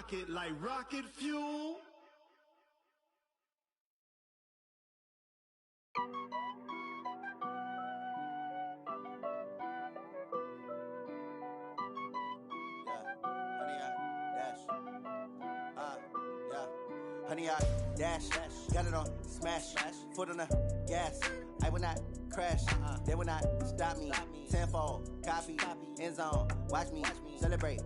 rock it like rocket fuel. Honey, I dash, got it on smash, foot on the gas. I will not crash, they will not stop me. Tenfold, copy, end zone, watch me celebrate.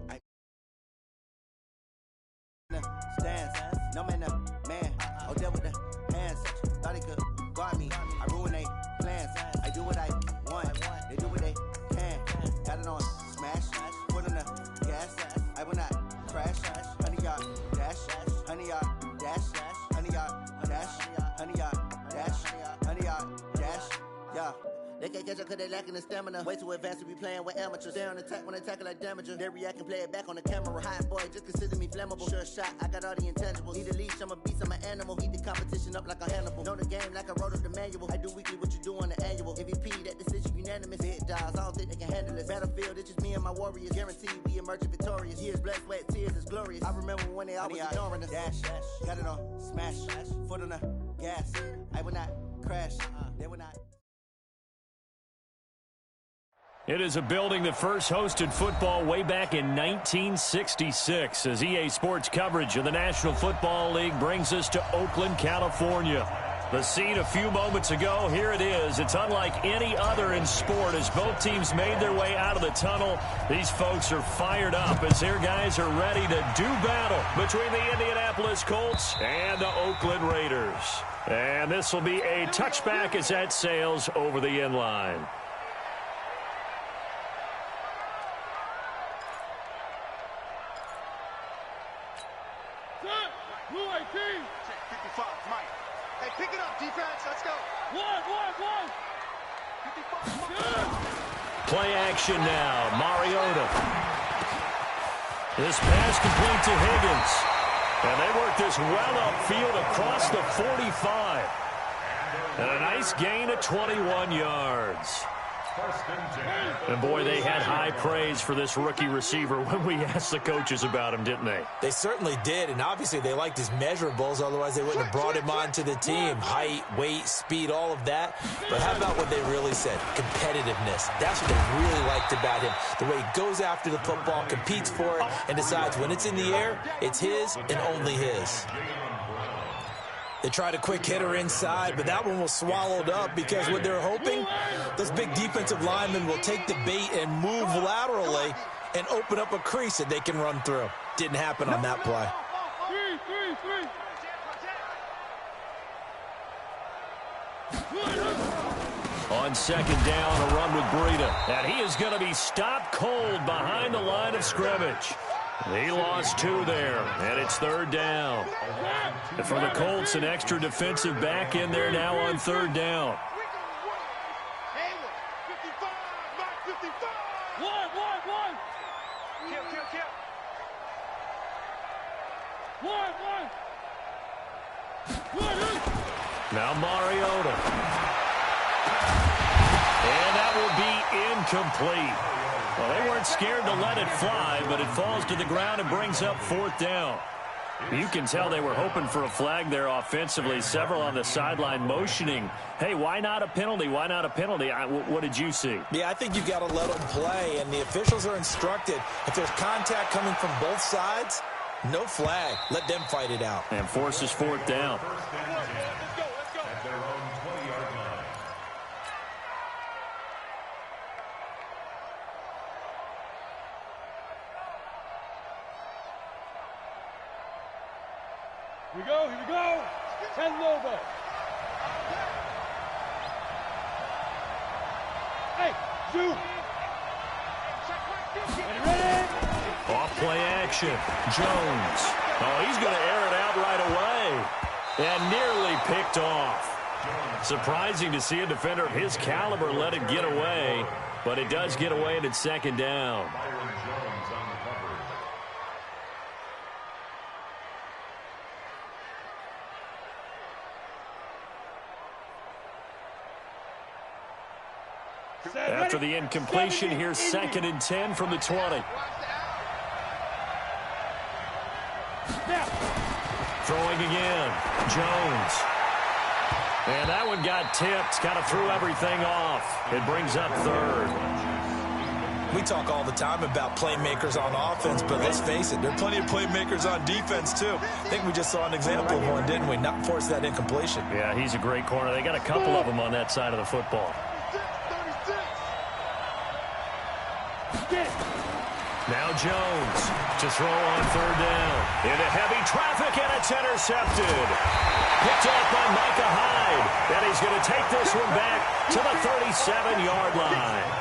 Stands, no man, man, oh, there with the hands. Thought he could guard me, I ruin they plans. I do what I want, they do what they can. Got it on smash, foot on the gas. I will not crash, honey, y'all dash, honey, y'all dash, honey, y'all dash, honey, y'all dash, honey, y'all dash, yeah. They can't catch up cause they lacking the stamina. Way too advanced to be playing with amateurs. They on attack when they tackle like damager. They react and play it back on the camera. Hot boy, just consider me flammable. Sure shot, I got all the intangibles. Need a leash, I'm a beast, I'm an animal. Eat the competition up like a Hannibal. Know the game like I wrote up the manual. I do weekly what you do on the annual. MVP, that decision unanimous. Big dogs, I don't think they can handle this. Battlefield, it's just me and my warriors. Guaranteed we emerge victorious. Years, blood, sweat, tears, is glorious. I remember when they always ignoring us. Dash, got it on smash, foot on the gas. I will not crash, they will not. It is a building that first hosted football way back in 1966 as EA Sports coverage of the National Football League brings us to Oakland, California. The scene a few moments ago, here it is. It's unlike any other in sport as both teams made their way out of the tunnel. These folks are fired up as their guys are ready to do battle between the Indianapolis Colts and the Oakland Raiders. And this will be a touchback as that sails over the end line. Pick it up, defense. Let's go. One. Play action now. Mariota. This pass complete to Higgins. And they work this well upfield across the 45. And a nice gain of 21 yards. And boy, they had high praise for this rookie receiver when we asked the coaches about him, didn't they? They certainly did, and obviously they liked his measurables, otherwise they wouldn't have brought him onto the team. Height, weight, speed, all of that. But how about what they really said? Competitiveness. That's what they really liked about him. The way he goes after the football, competes for it, and decides when it's in the air, it's his and only his. They tried a quick hitter inside, but that one was swallowed up because what they're hoping, those big defensive linemen will take the bait and move laterally and open up a crease that they can run through. Didn't happen on that play. On second down, a run with Breida. And he is going to be stopped cold behind the line of scrimmage. He lost 2 there, and it's third down. And for the Colts, an extra defensive back in there now on third down. Now Mariota. And that will be incomplete. Well, they weren't scared to let it fly, but it falls to the ground and brings up fourth down. You can tell they were hoping for a flag there offensively. Several on the sideline motioning, hey, why not a penalty? Why not a penalty? What did you see? Yeah, I think you've got to let them play, and the officials are instructed. If there's contact coming from both sides, no flag. Let them fight it out. And forces fourth down. Here we go. 10 Lobo. Hey, shoot. Ready? Off play action. Jones. Oh, he's going to air it out right away. And nearly picked off. Surprising to see a defender of his caliber let it get away. But it does get away and it's second down. After the incompletion, here's 2nd and 10 from the 20. Throwing again. Jones. And that one got tipped. Kind of threw everything off. It brings up third. We talk all the time about playmakers on offense, but let's face it, there are plenty of playmakers on defense, too. I think we just saw an example of one, didn't we? Not force that incompletion. Yeah, he's a great corner. They got a couple of them on that side of the football. Now Jones to throw on third down. Into heavy traffic, and it's intercepted. Picked off by Micah Hyde. And he's going to take this one back to the 37-yard line.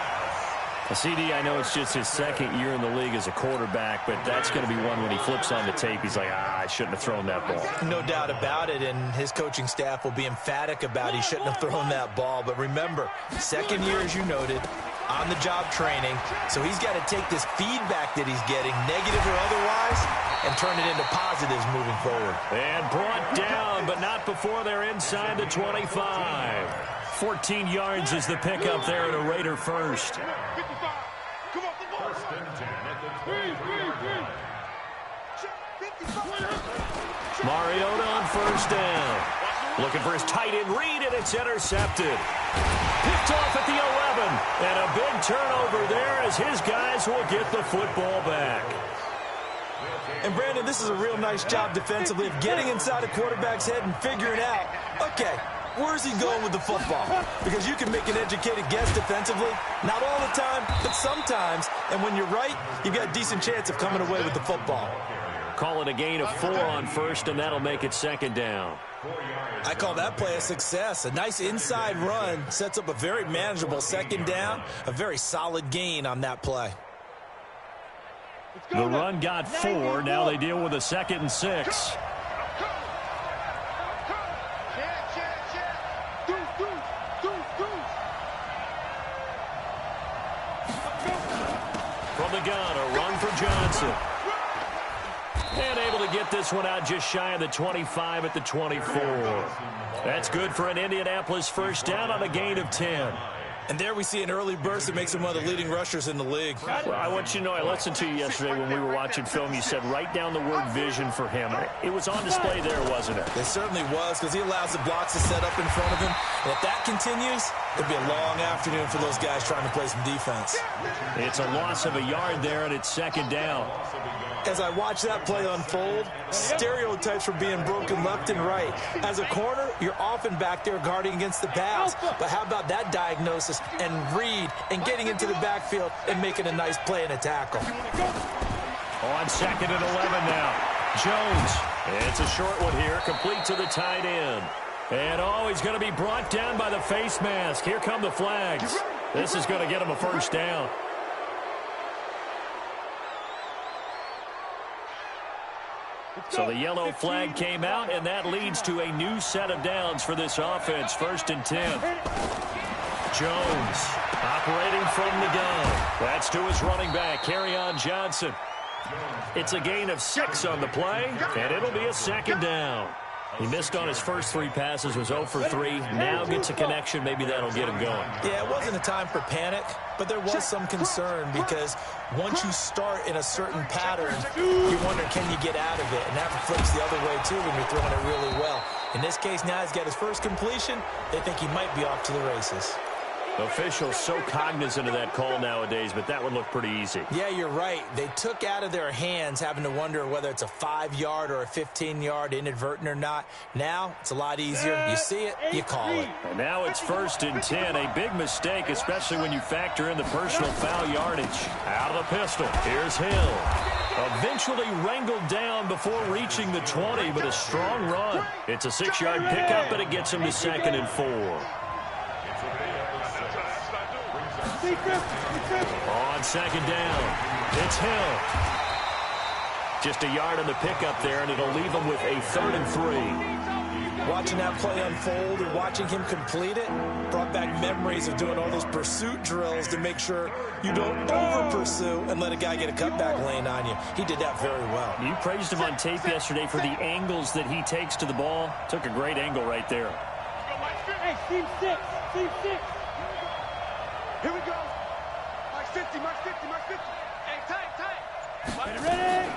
CD, I know it's just his second year in the league as a quarterback, but that's going to be one when he flips on the tape. He's like, I shouldn't have thrown that ball. No doubt about it, and his coaching staff will be emphatic about he shouldn't have thrown that ball. But remember, second year, as you noted, on-the-job training, so he's got to take this feedback that he's getting, negative or otherwise, and turn it into positives moving forward. And brought down, but not before they're inside the 25. 14 yards is the pickup there at a Raider first. Mariota on first down. Looking for his tight end read, and it's intercepted. Picked off at the 11. And a big turnover there as his guys will get the football back. And, Brandon, this is a real nice job defensively of getting inside a quarterback's head and figuring out, okay, where's he going with the football? Because you can make an educated guess defensively. Not all the time, but sometimes. And when you're right, you've got a decent chance of coming away with the football. Call it a gain of 4 on first, and that'll make it second down. I call that play a success. A nice inside run sets up a very manageable second down. A very solid gain on that play. The run got 4. Now they deal with a 2nd and 6. From the gun, a run for Johnson. And able to get this one out just shy of the 25 at the 24. That's good for an Indianapolis first down on a gain of 10. And there we see an early burst that makes him one of the leading rushers in the league. Well, I want you to know, I listened to you yesterday when we were watching film. You said write down the word vision for him. It was on display there, wasn't it? It certainly was, because he allows the blocks to set up in front of him. And if that continues, it'll be a long afternoon for those guys trying to play some defense. It's a loss of a yard there, and it's second down. As I watch that play unfold, stereotypes were being broken left and right. As a corner, you're often back there guarding against the pass. But how about that diagnosis and read and getting into the backfield and making a nice play and a tackle? On 2nd and 11 now. Jones. It's a short one here, complete to the tight end. And he's going to be brought down by the face mask. Here come the flags. This is going to get him a first down. So the yellow flag came out, and that leads to a new set of downs for this offense. 1st and 10. Jones operating from the gun. That's to his running back, Kerryon Johnson. It's a gain of 6 on the play, and it'll be a second down. He missed on his first 3 passes, was 0 for 3. Now gets a connection. Maybe that'll get him going. Yeah, it wasn't a time for panic, but there was some concern because once you start in a certain pattern, you wonder, can you get out of it? And that flips the other way, too, when you're throwing it really well. In this case, now he's got his first completion. They think he might be off to the races. Officials so cognizant of that call nowadays, but that would look pretty easy. Yeah, you're right. They took out of their hands having to wonder whether it's a 5-yard or a 15-yard inadvertent or not. Now it's a lot easier. You see it, you call it. And now it's 1st and 10. A big mistake, especially when you factor in the personal foul yardage. Out of the pistol. Here's Hill. Eventually wrangled down before reaching the 20, but a strong run. It's a 6-yard pickup, and it gets him to 2nd and 4. On 2nd down, it's Hill. Just a yard on the pickup there, and it'll leave him with a 3rd and 3. Watching that play unfold and watching him complete it brought back memories of doing all those pursuit drills to make sure you don't over-pursue and let a guy get a cutback lane on you. He did that very well. You praised him on tape yesterday for the angles that he takes to the ball. Took a great angle right there. Hey, team 6, team 6. Here we go. Mark 50, Mark 50, Mark 50. Hey, tight. Ready?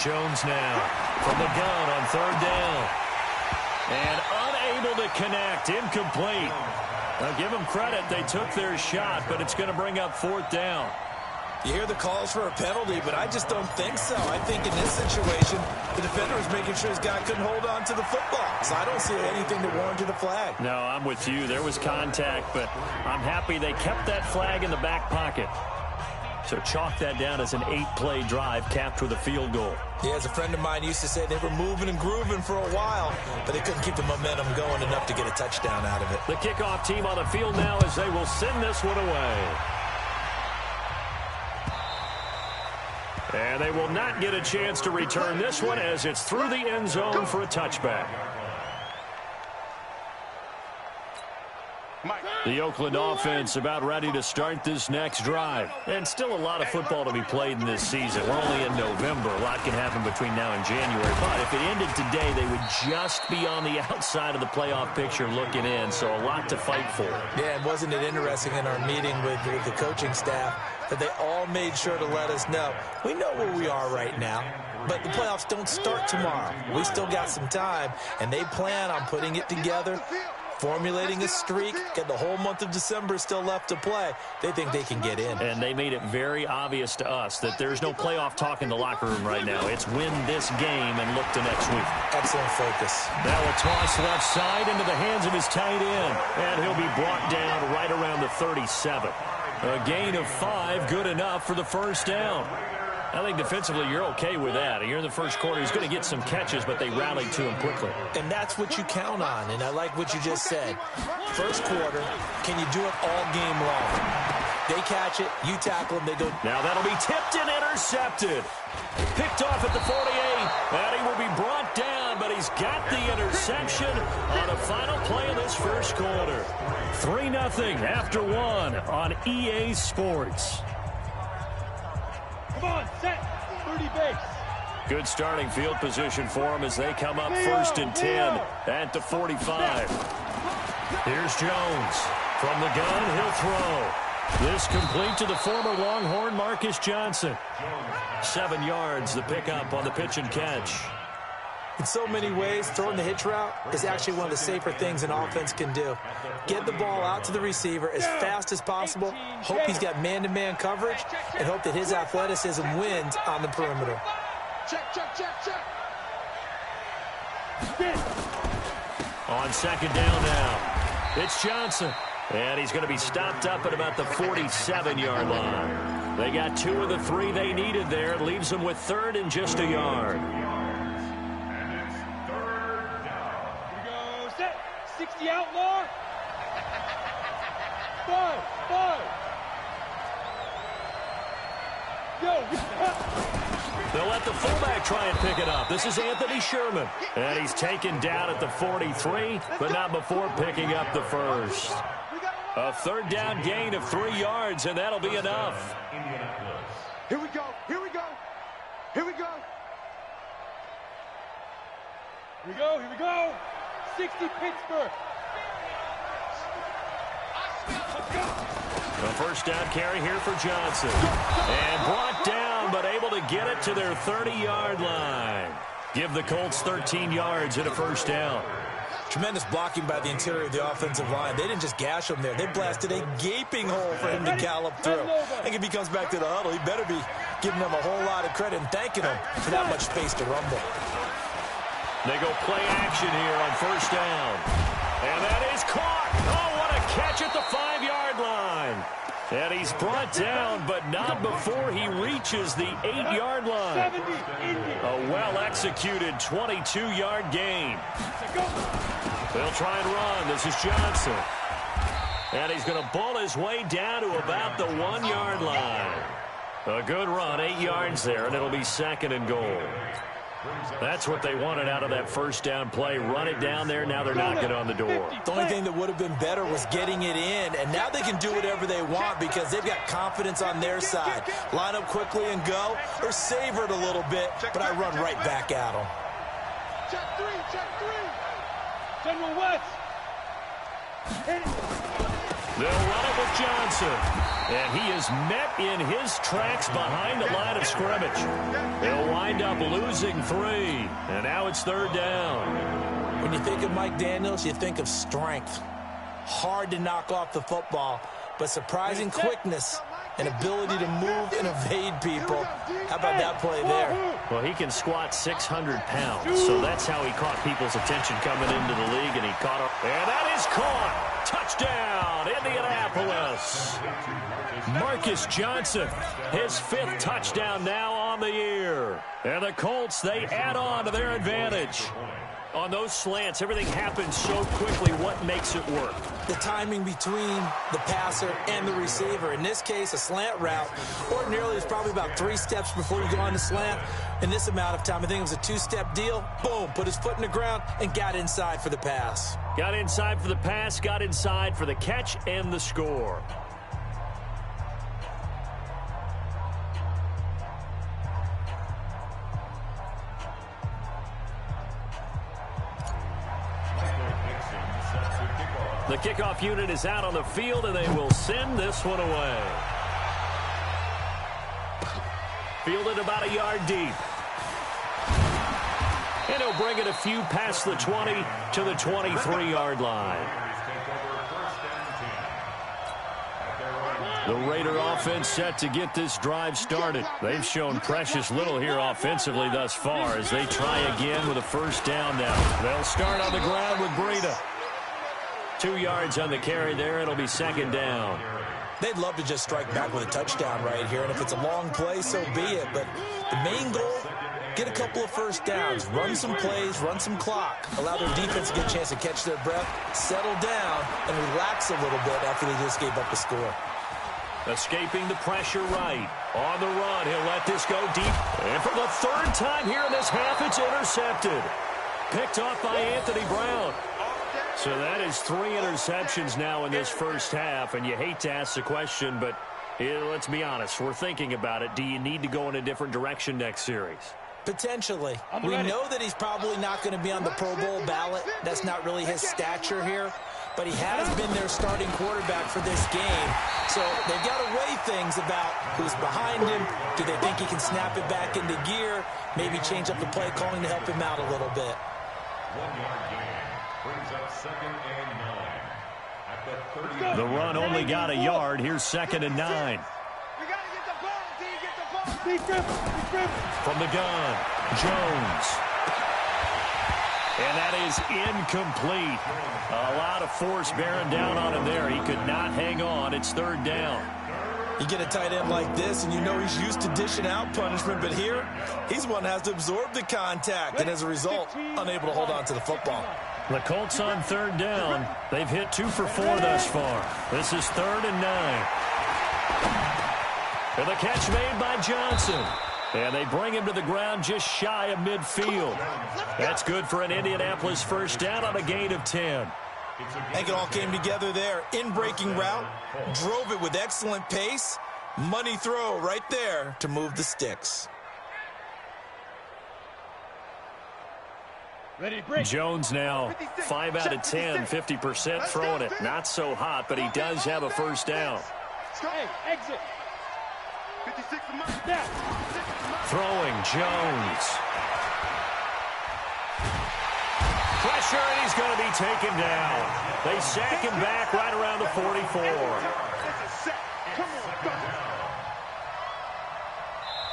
Jones now. from the gun on 3rd down. And unable to connect, incomplete. Now give them credit, they took their shot, but it's going to bring up 4th down. You hear the calls for a penalty, but I just don't think so. I think in this situation, the defender was making sure his guy couldn't hold on to the football. So I don't see anything to warrant a flag. No, I'm with you. There was contact, but I'm happy they kept that flag in the back pocket. So chalk that down as an 8-play drive capped with a field goal. Yeah, as a friend of mine used to say, they were moving and grooving for a while, but they couldn't keep the momentum going enough to get a touchdown out of it. The kickoff team on the field now as they will send this one away. And they will not get a chance to return this one as it's through the end zone for a touchback. The Oakland offense about ready to start this next drive. And still a lot of football to be played in this season. We're only in November. A lot can happen between now and January. But if it ended today, they would just be on the outside of the playoff picture looking in. So a lot to fight for. Yeah, and wasn't it interesting in our meeting with the coaching staff that they all made sure to let us know, we know where we are right now, but the playoffs don't start tomorrow. We still got some time, and they plan on putting it together, formulating a streak, get the whole month of December still left to play. They think they can get in. And they made it very obvious to us that there's no playoff talk in the locker room right now. It's win this game and look to next week. Excellent focus. Now a toss left side into the hands of his tight end. And he'll be brought down right around the 37. A gain of 5, good enough for the 1st down. I think defensively you're okay with that. You're in the first quarter. He's going to get some catches, but they rallied to him quickly. And that's what you count on, and I like what you just said. First quarter, can you do it all game long? They catch it, you tackle them, they go. Now that'll be tipped and intercepted. Picked off at the 48, and he will be brought down, but he's got the interception on a final play of this first quarter. 3-0 after 1 on EA Sports. Come on, set. 30 base. Good starting field position for him as they come up 1st and 10 at the 45. Here's Jones. From the gun, he'll throw. This complete to the former Longhorn Marcus Johnson. 7 yards, the pickup on the pitch and catch. In so many ways, throwing the hitch route is actually one of the safer things an offense can do. Get the ball out to the receiver as fast as possible, hope he's got man-to-man coverage, and hope that his athleticism wins on the perimeter. Check, check, check, check. On 2nd down now, it's Johnson. And he's going to be stopped up at about the 47-yard line. They got 2 of the 3 they needed there. It leaves them with 3rd and just a yard. 60 outlaw. 5. They'll let the fullback try and pick it up. This is Anthony Sherman. And he's taken down at the 43, but not before picking up the first. A 3rd down gain of 3 yards, and that'll be enough. Here we go. Here we go. Here we go. Here we go. Here we go. 60 Pittsburgh. A 1st down carry here for Johnson. And brought down, but able to get it to their 30-yard line. Give the Colts 13 yards and a 1st down. Tremendous blocking by the interior of the offensive line. They didn't just gash him there. They blasted a gaping hole for him to gallop through. I think if he comes back to the huddle, he better be giving them a whole lot of credit and thanking them for that much space to rumble. They go play action here on 1st down. And that is caught. Oh, what a catch at the 5-yard line. And he's brought down, but not before he reaches the 8-yard line. A well-executed 22-yard gain. They'll try and run. This is Johnson. And he's going to bull his way down to about the 1-yard line. A good run, 8 yards there, and it'll be 2nd and goal. That's what they wanted out of that 1st down play. Run it down there. Now they're knocking on the door. The only thing that would have been better was getting it in, and now they can do whatever they want because they've got confidence on their side. Line up quickly and go, or savor it a little bit, but I run right back at them. Check 3, check 3. General West. Hit it. They'll run it with Johnson. And he is met in his tracks behind the line of scrimmage. They'll wind up losing 3. And now it's 3rd down. When you think of Mike Daniels, you think of strength. Hard to knock off the football, but surprising quickness and ability to move and evade people. How about that play there? Well, he can squat 600 pounds, so that's how he caught people's attention coming into the league, and he caught up. And that is caught. Touchdown, Indianapolis. Marcus Johnson, his 5th touchdown now on the year. And the Colts, they add on to their advantage. On those slants, everything happens so quickly. What makes it work? The timing between the passer and the receiver. In this case, a slant route. Ordinarily, it's probably about 3 steps before you go on the slant. In this amount of time, I think it was a 2-step deal. Boom, put his foot in the ground and got inside for the pass. Got inside for the pass, got inside for the catch and the score. The kickoff unit is out on the field, and they will send this one away. Fielded about a yard deep. And he'll bring it a few past the 20 to the 23-yard line. The Raider offense set to get this drive started. They've shown precious little here offensively thus far as they try again with a 1st down now. They'll start on the ground with Breida. 2 yards on the carry there. It'll be 2nd down. They'd love to just strike back with a touchdown right here, and if it's a long play, so be it. But the main goal, get a couple of 1st downs, run some plays, run some clock, allow their defense to get a chance to catch their breath, settle down, and relax a little bit after they just gave up the score. Escaping the pressure right. On the run, he'll let this go deep. And for the 3rd time here in this half, it's intercepted. Picked off by Anthony Brown. So that is 3 interceptions now in this first half, and you hate to ask the question, but let's be honest, we're thinking about it. Do you need to go in a different direction next series? Potentially. We know that he's probably not going to be on the Pro Bowl ballot. That's not really his stature here, but he has been their starting quarterback for this game. So they've got to weigh things about who's behind him. Do they think he can snap it back into gear? Maybe change up the play calling to help him out a little bit. 1-yard gain. Brings up 2nd and 9. At the 30. The run only got a yard. Here's 2nd and 9. We got to get the ball, D. Get the ball. From the gun, Jones. And that is incomplete. A lot of force bearing down on him there. He could not hang on. It's 3rd down. You get a tight end like this, and you know he's used to dishing out punishment, but here, he's one that has to absorb the contact, and as a result, unable to hold on to the football. The Colts on 3rd down. They've hit 2 for 4 thus far. This is 3rd and 9. And the catch made by Johnson. And they bring him to the ground just shy of midfield. That's good for an Indianapolis 1st down on a gain of 10. I think it all came together there. In-breaking route, drove it with excellent pace. Money throw right there to move the sticks. Jones now 5 out of 10, 50% throwing it. Not so hot, but he does have a 1st down. Hey, exit. Throwing, Jones. Pressure, and he's going to be taken down. They sack him back right around the 44.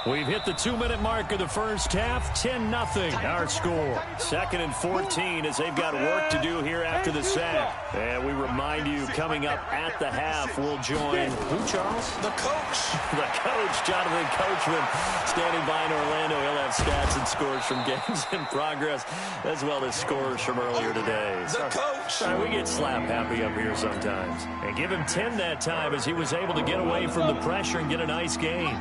We've hit the 2-minute mark of the first half. 10-0 our score. 2nd and 14 as they've got work to do here after the sack. And we remind you, coming up at the half, we'll join who, Charles? The coach. The coach, Jonathan Coachman, standing by in Orlando. He'll have stats and scores from games in progress, as well as scores from earlier today. The coach. We get slap happy up here sometimes. And give him 10 that time as he was able to get away from the pressure and get a nice gain.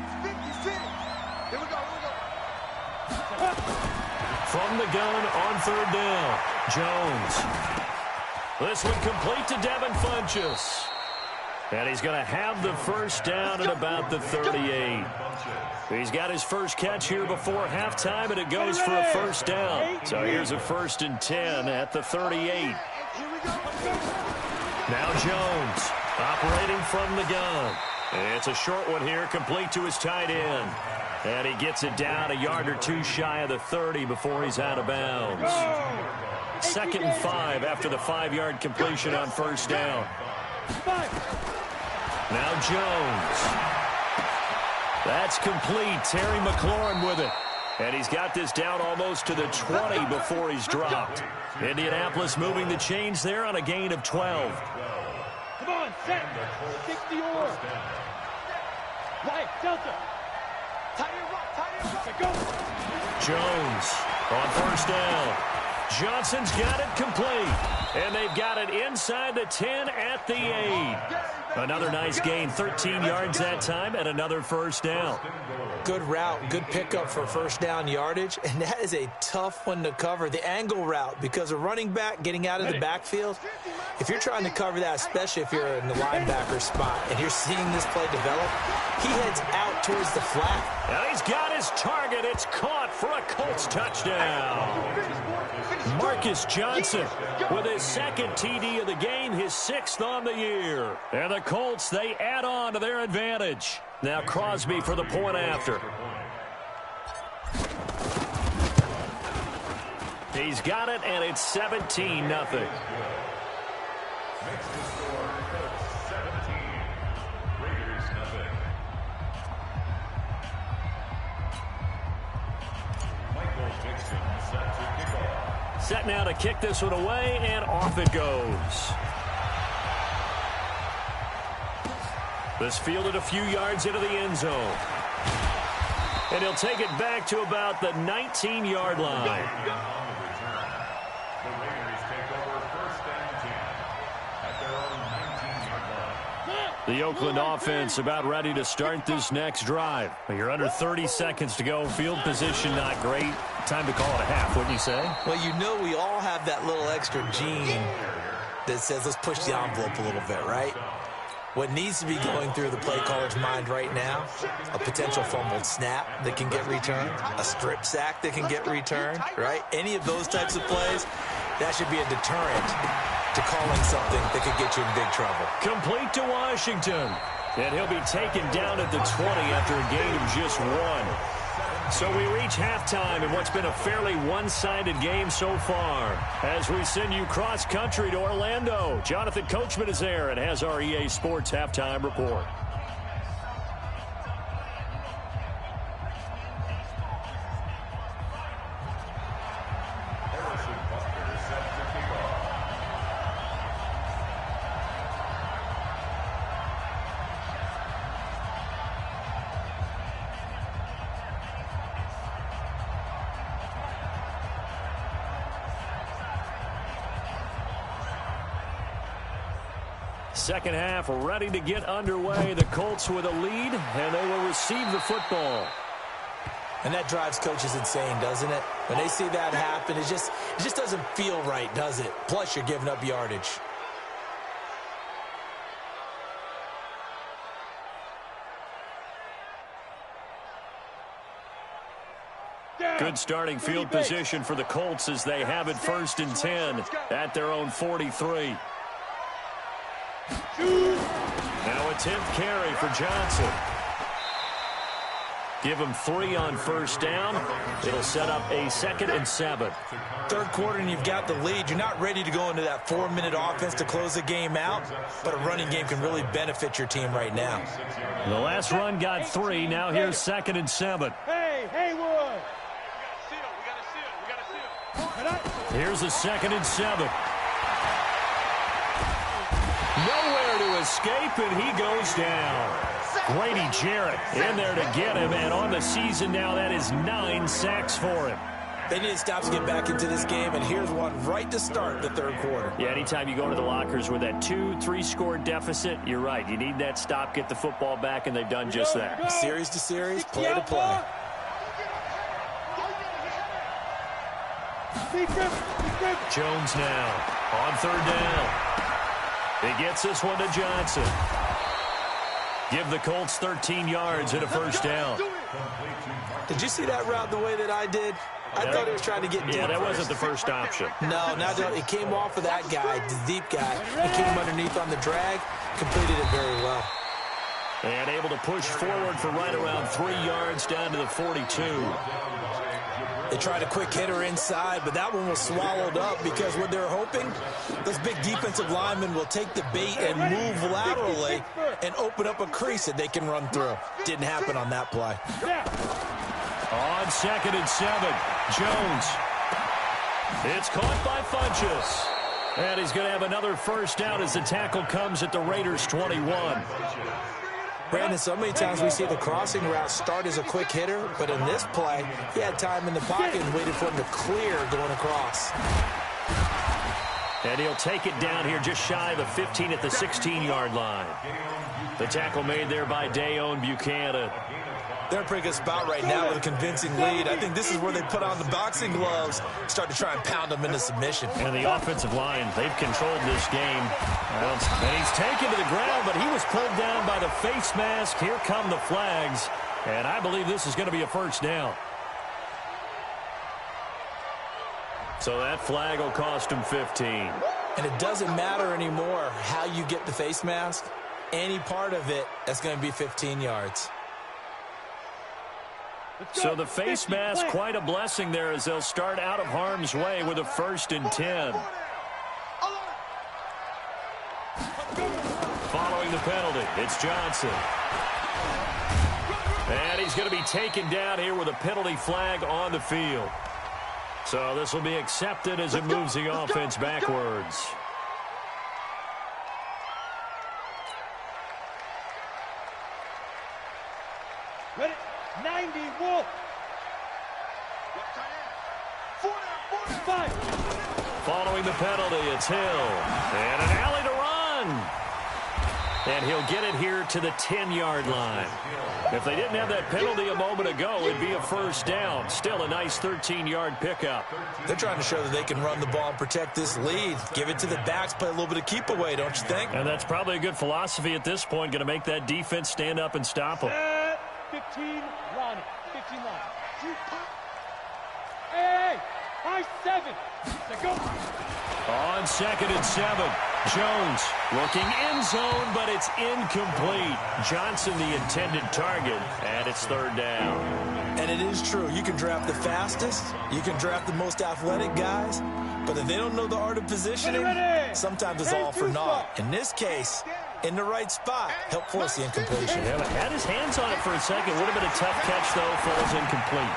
From the gun on 3rd down, Jones. This one complete to Devin Funchess. And he's going to have the 1st down at about the 38. He's got his first catch here before halftime, and it goes for a 1st down. So here's a 1st and 10 at the 38. Now Jones. Operating from the gun. It's a short one here, complete to his tight end. And he gets it down a yard or two shy of the 30 before he's out of bounds. 2nd and 5 after the 5-yard completion on first down. Now Jones. That's complete. Terry McLaurin with it. And he's got this down almost to the 20 before he's dropped. Indianapolis moving the chains there on a gain of 12. Come on, set. 60 or. Right, Delta. Tie it, go. Jones on first down. Johnson's got it complete. And they've got it inside the 10 at the 8. Another nice gain, 13 yards that time, and another first down. Good route, good pickup for first down yardage, and that is a tough one to cover, the angle route, because a running back getting out of the backfield, if you're trying to cover that, especially if you're in the linebacker spot, and you're seeing this play develop, he heads out towards the flat. And he's got his target. It's caught for a Colts touchdown. Marcus Johnson with his 2nd TD of the game, his 6th on the year. And the Colts, they add on to their advantage. Now Crosby for the point after. He's got it, and it's 17-0. Set now to kick this one away, and off it goes. This fielded a few yards into the end zone. And he'll take it back to about the 19-yard line. The Raiders take over 1st and 10 at their own 19-yard line. The Oakland offense about ready to start this next drive. You're under 30 seconds to go. Field position not great. Time to call it a half, wouldn't you say? Well, you know we all have that little extra gene that says let's push the envelope a little bit, right? What needs to be going through the play caller's mind right now, a potential fumbled snap that can get returned, a strip sack that can get returned, right? Any of those types of plays, that should be a deterrent to calling something that could get you in big trouble. Complete to Washington. And he'll be taken down at the 20 after a gain of just 1. So we reach halftime in what's been a fairly one-sided game so far. As we send you cross-country to Orlando, Jonathan Coachman is there and has our EA Sports halftime report. Second half ready to get underway. The Colts with a lead, and they will receive the football. And that drives coaches insane, doesn't it? When they see that happen, it just doesn't feel right, does it? Plus, you're giving up yardage. Good starting field position for the Colts as they have it 1st and 10 at their own 43. Now a 10th carry for Johnson. Give him 3 on first down. It'll set up a 2nd and 7. Third quarter and you've got the lead. You're not ready to go into that 4-minute offense to close the game out, but a running game can really benefit your team right now. The last run got 3. Now here's 2nd and 7. Hey, Haywood. Here's a 2nd and 7. Nowhere to escape, and he goes down. Grady Jarrett in there to get him, and on the season now, that is 9 sacks for him. They need to stop to get back into this game, and here's one right to start the third quarter. Yeah, anytime you go to the lockers with that 2-3 score deficit, you're right. You need that stop, get the football back, and they've done just that. Series to series, play to play. Jones now on third down. He gets this one to Johnson. give the Colts 13 yards and a first down. Did you see that route the way that I did? I thought he was trying to get deep. Yeah, that wasn't the first option. No, it came off of that guy, the deep guy. It came underneath on the drag, completed it very well. And able to push forward for right around 3 yards down to the 42. They tried a quick hitter inside, but that one was swallowed up because what they're hoping, those big defensive linemen will take the bait and move laterally and open up a crease that they can run through. Didn't happen on that play. On 2nd and 7, Jones. It's caught by Funchess. And he's going to have another first down as the tackle comes at the Raiders' 21. Brandon, so many times we see the crossing route start as a quick hitter, but in this play, he had time in the pocket and waited for him to clear going across. And he'll take it down here just shy of the 15 at the 16-yard line. The tackle made there by Dayon Buchanan. They're in a pretty good spot right now with a convincing lead. I think this is where they put on the boxing gloves, start to try and pound them into submission. And the offensive line, they've controlled this game. And he's taken to the ground, but he was pulled down by the face mask. Here come the flags. And I believe this is going to be a first down. So that flag will cost him 15. And it doesn't matter anymore how you get the face mask. Any part of it, that's going to be 15 yards. So the face mask, quite a blessing there as they'll start out of harm's way with a 1st and 10. Following the penalty, it's Johnson. And he's going to be taken down here with a penalty flag on the field. So this will be accepted as it moves the offense backwards. Ready? 90, Wolf. 5. Following the penalty, it's Hill. And an alley to run. And he'll get it here to the 10-yard line. If they didn't have that penalty a moment ago, it'd be a first down. Still a nice 13-yard pickup. They're trying to show that they can run the ball and protect this lead. Give it to the backs, play a little bit of keep away, don't you think? And that's probably a good philosophy at this point, going to make that defense stand up and stop them. 15, Ronnie. 15 line. Hey, high 7. Let's go. On 2nd and 7, Jones looking end zone, but it's incomplete. Johnson the intended target, and it's 3rd down. And it is true. You can draft the fastest. You can draft the most athletic guys. But if they don't know the art of positioning, sometimes it's all for naught. In this case, in the right spot, help force the incompletion. Yeah, but had his hands on it for a second. Would have been a tough catch, though. Falls incomplete.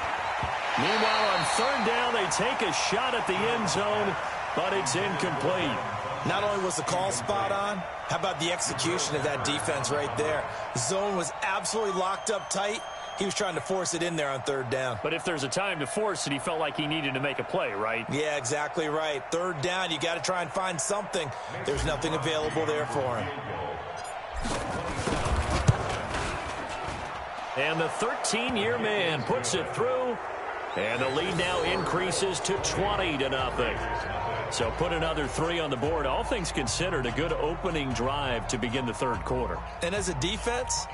Meanwhile, on 3rd down, they take a shot at the end zone, but it's incomplete. Not only was the call spot on, how about the execution of that defense right there? The zone was absolutely locked up tight. He was trying to force it in there on 3rd down. But if there's a time to force it, he felt like he needed to make a play, right? Yeah, exactly right. 3rd down, you got to try and find something. There's nothing available there for him. And the 13-year man puts it through. And the lead now increases to 20-0. So put another 3 on the board. All things considered, a good opening drive to begin the 3rd quarter. And as a defense,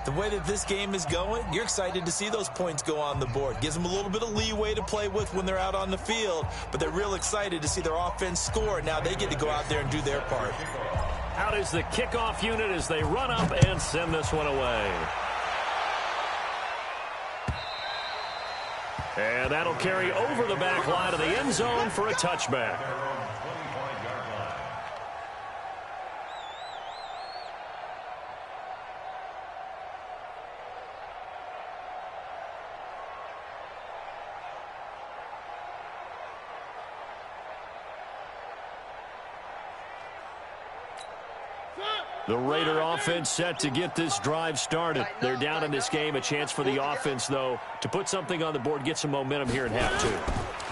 the way that this game is going, you're excited to see those points go on the board. Gives them a little bit of leeway to play with when they're out on the field, but they're real excited to see their offense score. Now they get to go out there and do their part. Out is the kickoff unit as they run up and send this one away. And that'll carry over the back line of the end zone for a touchback. The Raider offense set to get this drive started. They're down in this game. A chance for the offense, though, to put something on the board, get some momentum here in half 2.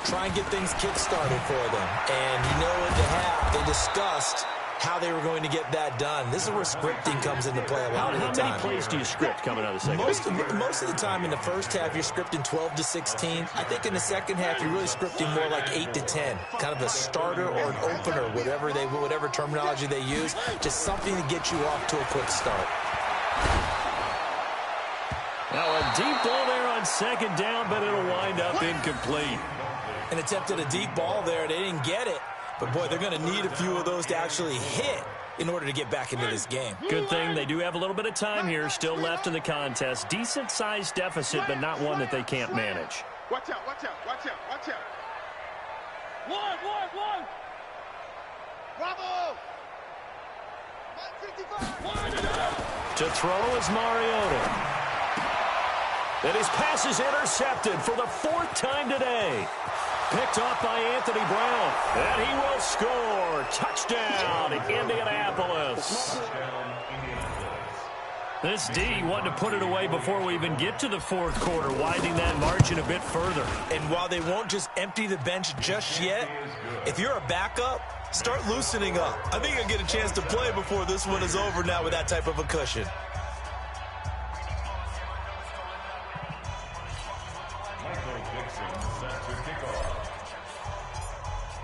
Try and get things kick-started for them. And you know at the half, they discussed how they were going to get that done. This is where scripting comes into play a lot of the time. How many plays do you script coming out of the second half? Most of the time in the first half, you're scripting 12 to 16. I think in the second half, you're really scripting more like 8 to 10. Kind of a starter or an opener, whatever terminology they use. Just something to get you off to a quick start. Now a deep ball there on second down, but it'll wind up incomplete. An attempt at a deep ball there. They didn't get it. But, boy, they're going to need a few of those to actually hit in order to get back into this game. Good thing they do have a little bit of time here still left in the contest. Decent-sized deficit, but not one that they can't manage. Watch out, watch out, watch out, watch out. One. Bravo! 155. To throw is Mariota. And his pass is intercepted for the 4th time today. Picked off by Anthony Brown. And he will score. Touchdown, Indianapolis. This D wanted to put it away before we even get to the 4th quarter, widening that margin a bit further. And while they won't just empty the bench just yet, if you're a backup, start loosening up. I think you'll get a chance to play before this one is over now with that type of a cushion.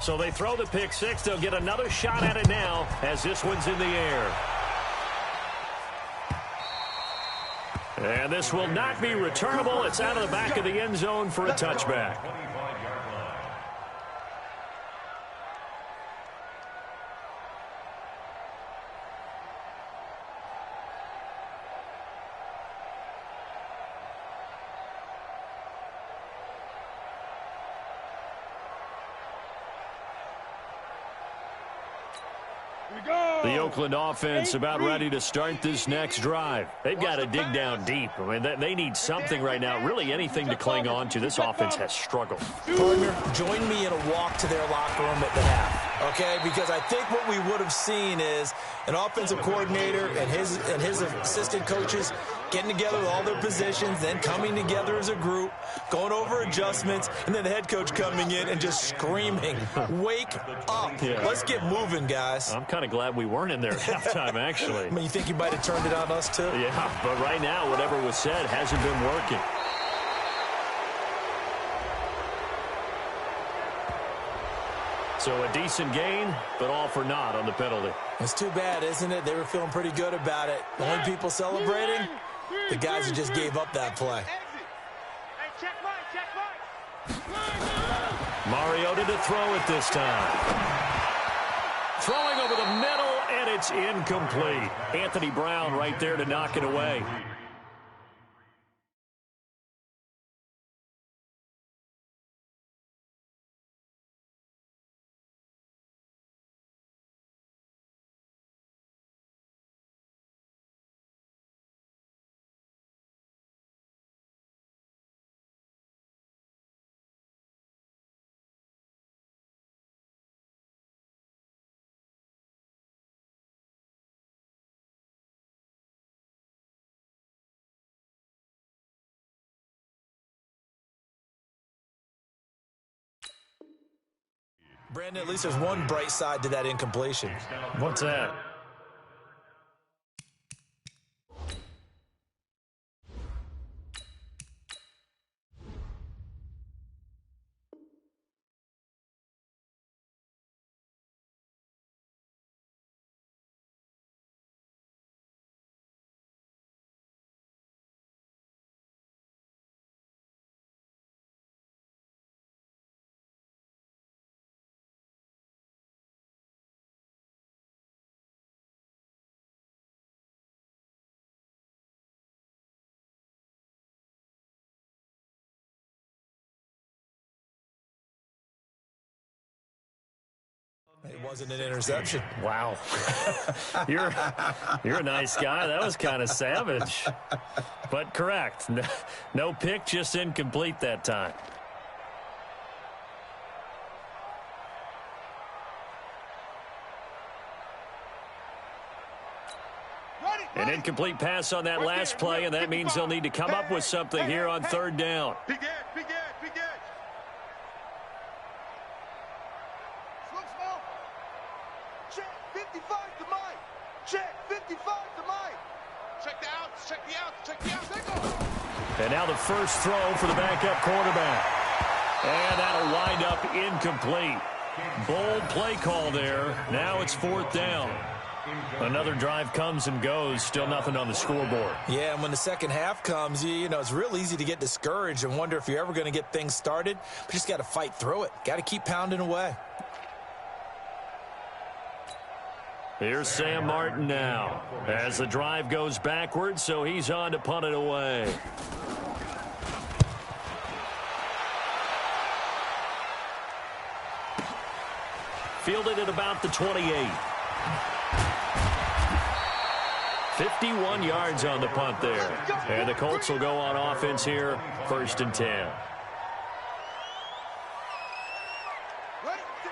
So they throw the pick six. They'll get another shot at it now as this one's in the air. And this will not be returnable. It's out of the back of the end zone for a touchback. The Oakland offense about ready to start this next drive. They've got to dig down deep. I mean, they need something right now, really anything to cling on to. This offense has struggled. Partner, join me in a walk to their locker room at the half, okay? Because I think what we would have seen is an offensive coordinator and his assistant coaches getting together with all their positions, then coming together as a group, going over adjustments, and then the head coach coming in and just screaming, wake up. Yeah. Let's get moving, guys. I'm kind of glad we weren't in there at halftime, actually. I mean, you think you might have turned it on us, too? Yeah, but right now, whatever was said hasn't been working. So a decent gain, but all for naught on the penalty. It's too bad, isn't it? They were feeling pretty good about it. The only people celebrating, the guys who just gave up that play. Mariota to throw it this time. Throwing over the middle, and it's incomplete. Anthony Brown right there to knock it away. Brandon, at least there's one bright side to that incompletion. What's that? It wasn't an interception. Wow. You're a nice guy. That was kind of savage. But correct. No pick, just incomplete that time. An incomplete pass on that last play, and that means they'll need to come up with something here on third down. Big edge, big edge, big edge. Check 55 to mine. Check 55 to mine. Check the outs, check the outs, check the outs. They go. And now the first throw for the backup quarterback. And that'll wind up incomplete. Bold play call there. Now it's fourth down. Another drive comes and goes. Still nothing on the scoreboard. Yeah, and when the second half comes, you know, it's real easy to get discouraged and wonder if you're ever going to get things started. But you just got to fight through it. Got to keep pounding away. Here's Sam Martin now as the drive goes backwards, so he's on to punt it away. Fielded at about the 28. 51 yards on the punt there. And the Colts will go on offense here, 1st and 10.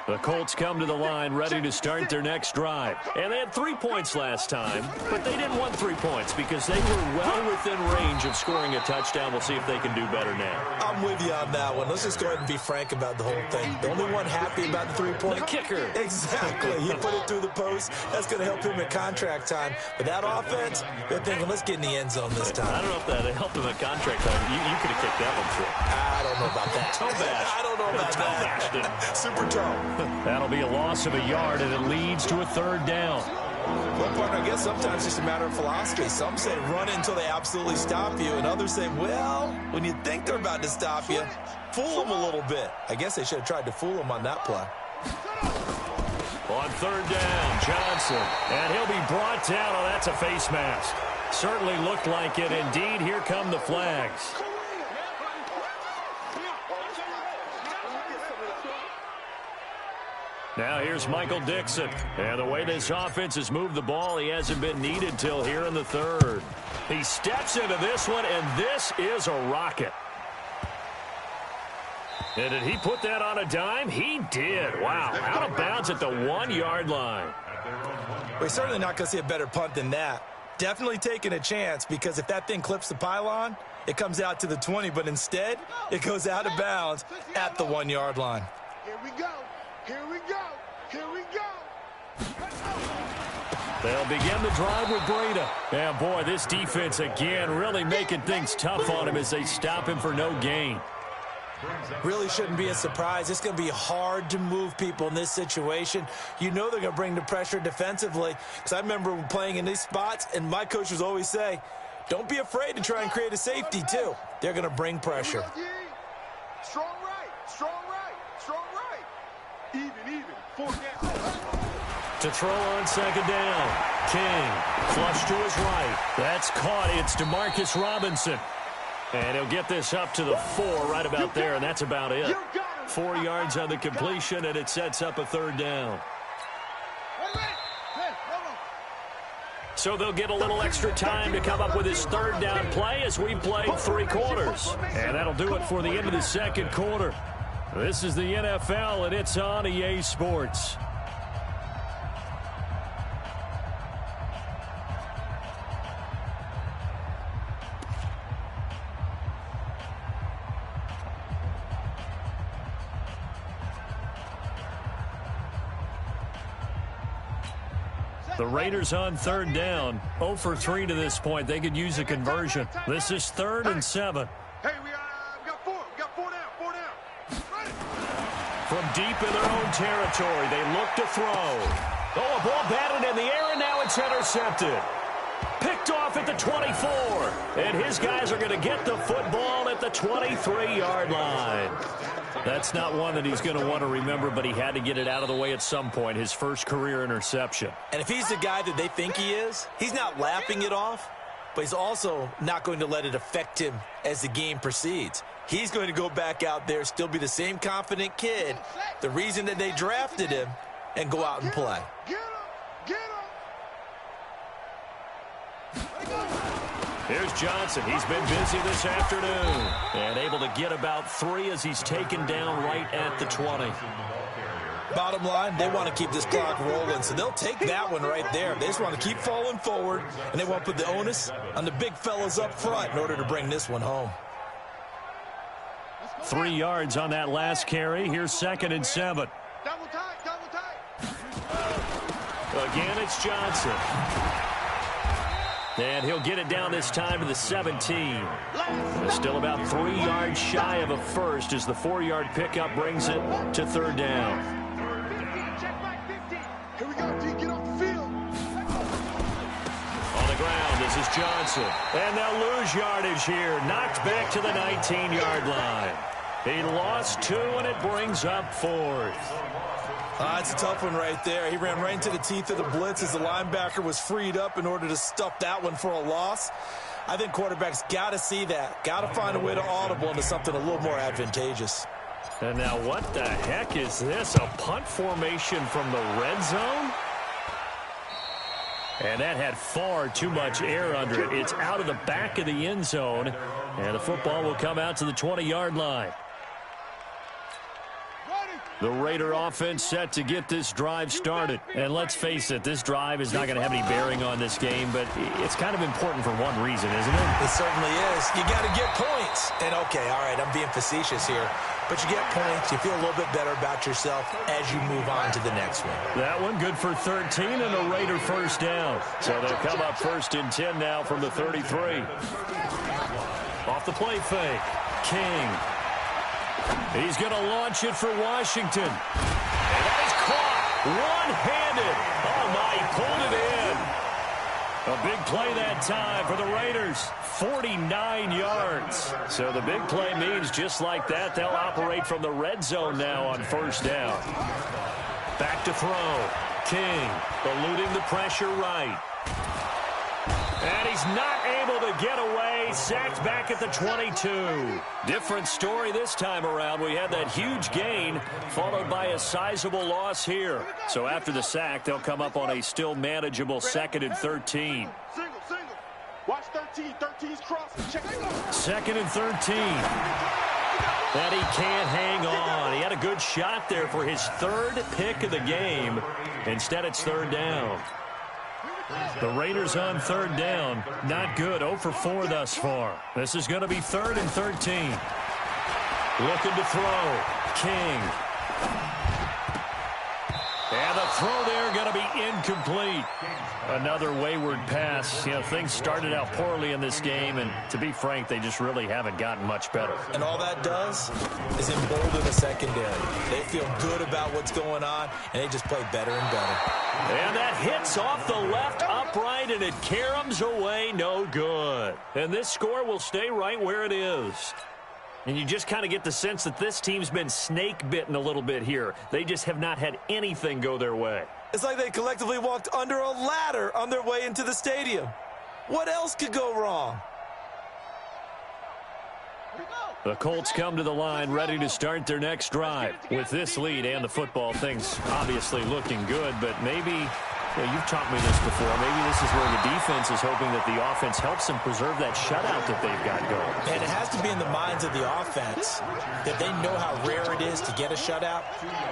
The Colts come to the line ready to start their next drive. And they had 3 points last time, but they didn't want 3 points because they were well within range of scoring a touchdown. We'll see if they can do better now. I'm with you on that one. Let's just go ahead and be frank about the whole thing. The only one happy about the 3-point. The kicker. Exactly. He put it through the post. That's going to help him in contract time. But that offense, they're thinking, let's get in the end zone this time. I don't know if that helped him in contract time. You could have kicked that one for. I don't know about that. Toe bash. I don't know about that. Super toe. That'll be a loss of a yard, and it leads to a 3rd down. Well, partner, I guess sometimes it's just a matter of philosophy. Some say run until they absolutely stop you, and others say, well, when you think they're about to stop you, fool them a little bit. I guess they should have tried to fool them on that play. On 3rd down, Johnson, and he'll be brought down. Oh, that's a face mask. Certainly looked like it. Indeed, here come the flags. Now here's Michael Dixon. And the way this offense has moved the ball, he hasn't been needed till here in the 3rd. He steps into this one, and this is a rocket. And did he put that on a dime? He did. Wow, out of bounds at the 1-yard line. We're certainly not going to see a better punt than that. Definitely taking a chance, because if that thing clips the pylon, it comes out to the 20, but instead, it goes out of bounds at the 1-yard line. Here we go. Here we go. Here we go. They'll begin the drive with Breda. And, boy, this defense, again, really making things tough on him as they stop him for no gain. Really shouldn't be a surprise. It's going to be hard to move people in this situation. You know they're going to bring the pressure defensively. Because I remember playing in these spots, and my coaches always say, don't be afraid to try and create a safety, too. They're going to bring pressure. Strong right. Strong right. Strong right. Even. 4 down. To throw on 2nd down. King, flush to his right. That's caught. It's DeMarcus Robinson. And he'll get this up to the 4 right about there, and that's about it. 4 yards on the completion, and it sets up a 3rd down. So they'll get a little extra time to come up with his 3rd down play as we've played 3 quarters. And that'll do it for the end of the 2nd quarter. This is the NFL, and it's on EA Sports. The Raiders on 3rd down. 0 for 3 to this point. They could use a conversion. This is 3rd and 7. Hey, we got 4. We got 4 down. 4 down. From deep in their own territory, they look to throw. Oh, a ball batted in the air, and now it's intercepted. Picked off at the 24. And his guys are going to get the football at the 23-yard line. That's not one that he's going to want to remember, but he had to get it out of the way at some point, his first career interception. And if he's the guy that they think he is, he's not laughing it off, but he's also not going to let it affect him as the game proceeds. He's going to go back out there, still be the same confident kid, the reason that they drafted him, and go out and play. Get him. Get him. Here's Johnson. He's been busy this afternoon and able to get about 3 as he's taken down right at the 20. Bottom line, they want to keep this clock rolling, so they'll take that one right there. They just want to keep falling forward, and they want to put the onus on the big fellas up front in order to bring this one home. 3 yards on that last carry. Here's 2nd and 7. Double tight. Double tight. Again, it's Johnson. And he'll get it down this time to the 17. Still about 3 yards shy of a first as the 4-yard pickup brings it to 3rd down. Here we go, D. Get off the field. Johnson. And they'll lose yardage here. Knocked back to the 19-yard line. He lost 2, and it brings up 4th. It's a tough one right there. He ran right into the teeth of the blitz as the linebacker was freed up in order to stuff that one for a loss. I think quarterbacks got to see that. Got to find a way to audible into something a little more advantageous. And now what the heck is this? A punt formation from the red zone? And that had far too much air under it. It's out of the back of the end zone. And the football will come out to the 20-yard line. The Raider offense set to get this drive started. And let's face it, this drive is not going to have any bearing on this game, but it's kind of important for one reason, isn't it? It certainly is. You got to get points. And, okay, all right, I'm being facetious here. But you get points. You feel a little bit better about yourself as you move on to the next one. That one good for 13 and a Raider first down. So they'll come up 1st and 10 now from the 33. Off the play fake. King. He's going to launch it for Washington. And that is caught. One-handed. Oh, my, he pulled it in. A big play that time for the Raiders. 49 yards. So the big play means just like that, they'll operate from the red zone now on 1st down. Back to throw. King eluding the pressure right. And he's not able to get away. Sacked back at the 22. Different story this time around. We had that huge gain followed by a sizable loss here. So after the sack, they'll come up on a still manageable 2nd and 13. Single. Watch 13. 13's crossing. Check it out. 2nd and 13. And he can't hang on. He had a good shot there for his 3rd pick of the game. Instead, it's 3rd down. The Raiders on 3rd down. Not good. 0 for 4 thus far. This is going to be 3rd and 13. Looking to throw. King. And the throw there going to be incomplete. Another wayward pass. You know, things started out poorly in this game, and to be frank, they just really haven't gotten much better. And all that does is embolden the secondary. They feel good about what's going on, and they just play better and better. And that hits off the left upright, and it caroms away no good. And this score will stay right where it is. And you just kind of get the sense that this team's been snake-bitten a little bit here. They just have not had anything go their way. It's like they collectively walked under a ladder on their way into the stadium. What else could go wrong? The Colts come to the line ready to start their next drive. With this lead and the football, things obviously looking good, but maybe, you've taught me this before, maybe this is where the defense is hoping that the offense helps them preserve that shutout that they've got going. And it has to be in the minds of the offense that they know how rare it is to get a shutout.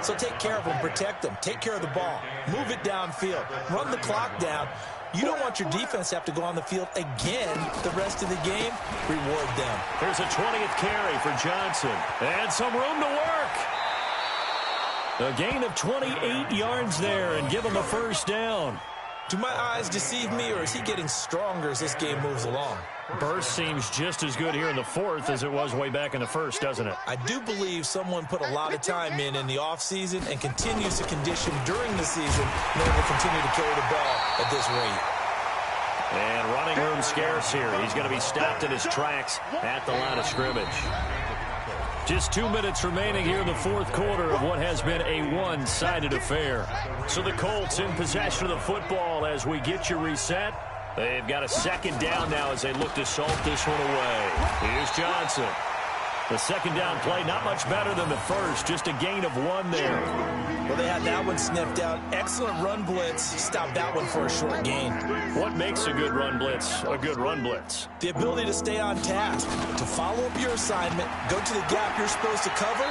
So take care of them, protect them, take care of the ball, move it downfield, run the clock down. You don't want your defense to have to go on the field again the rest of the game. Reward them. Here's a 20th carry for Johnson. And some room to work. A gain of 28 yards there and give him a first down. Do my eyes deceive me, or is he getting stronger as this game moves along? Burst seems just as good here in the 4th as it was way back in the 1st, doesn't it? I do believe someone put a lot of time in the offseason and continues to condition during the season in order to continue to carry the ball at this rate. And running room scarce here. He's going to be stopped in his tracks at the line of scrimmage. Just 2 minutes remaining here in the 4th quarter of what has been a one-sided affair. So the Colts in possession of the football as we get you reset. They've got a 2nd down now as they look to salt this one away. Here's Johnson. The 2nd down play not much better than the 1st, just a gain of 1 there. Well, they had that one sniffed out. Excellent run blitz. Stopped that one for a short gain. What makes a good run blitz a good run blitz? The ability to stay on task, to follow up your assignment, go to the gap you're supposed to cover,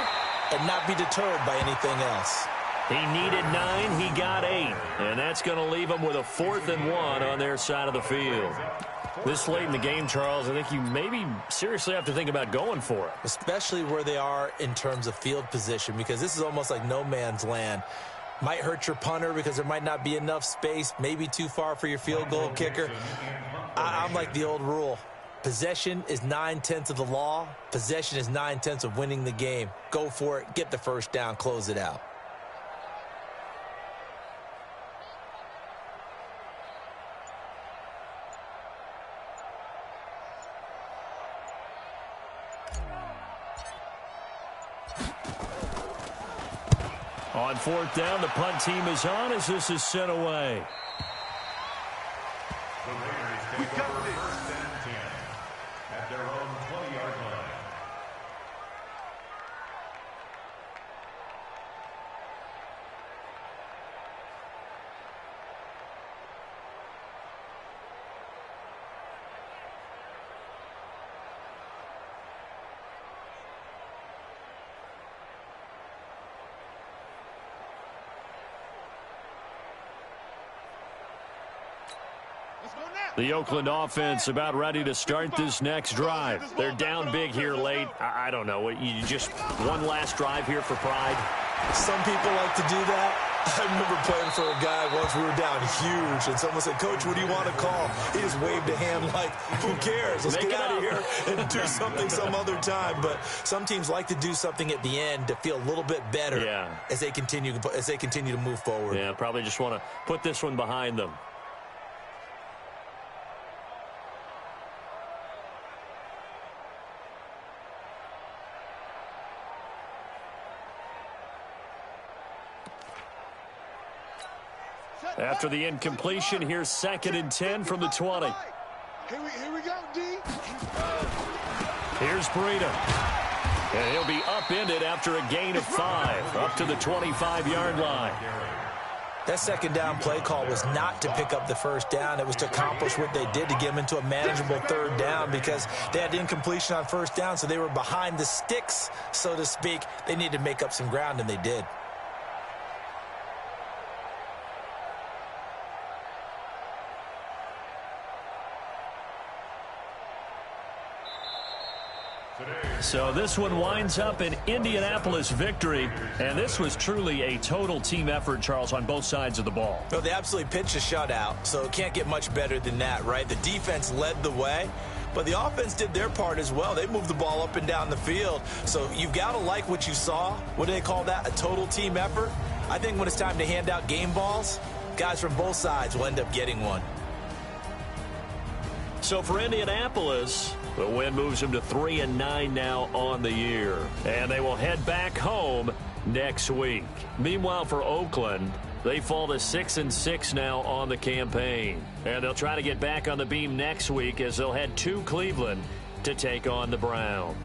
and not be deterred by anything else. He needed 9, he got 8. And that's going to leave him with a 4th and 1 on their side of the field. This late in the game, Charles, I think you maybe seriously have to think about going for it. Especially where they are in terms of field position, because this is almost like no man's land. Might hurt your punter because there might not be enough space, maybe too far for your field goal kicker. I'm like the old rule. Possession is 9/10 of the law. Possession is 9/10 of winning the game. Go for it, get the first down, close it out. On fourth down, the punt team is on as this is sent away. The Raiders take over first and 10 at their own 20-yard line. The Oakland offense about ready to start this next drive. They're down big here late. I don't know. You just one last drive here for pride? Some people like to do that. I remember playing for a guy once. We were down huge, and someone said, "Coach, what do you want to call?" He just waved a hand like, "Who cares? Let's get out of here and do something some other time." But some teams like to do something at the end to feel a little bit better as they continue to move forward. Yeah, probably just want to put this one behind them. After the incompletion, here's 2nd and 10 from the 20. Here we go, D. Here's Breida. And he'll be upended after a gain of 5, up to the 25-yard line. That second down play call was not to pick up the first down. It was to accomplish what they did to get them into a manageable third down because they had incompletion on first down, so they were behind the sticks, so to speak. They needed to make up some ground, and they did. So this one winds up an Indianapolis victory, and this was truly a total team effort, Charles, on both sides of the ball. No, they absolutely pitched a shutout, so it can't get much better than that, right? The defense led the way, but the offense did their part as well. They moved the ball up and down the field, so you've got to like what you saw. What do they call that? A total team effort? I think when it's time to hand out game balls, guys from both sides will end up getting one. So for Indianapolis, the win moves them to 3-9 now on the year. And they will head back home next week. Meanwhile, for Oakland, they fall to 6-6 now on the campaign. And they'll try to get back on the beam next week as they'll head to Cleveland to take on the Browns.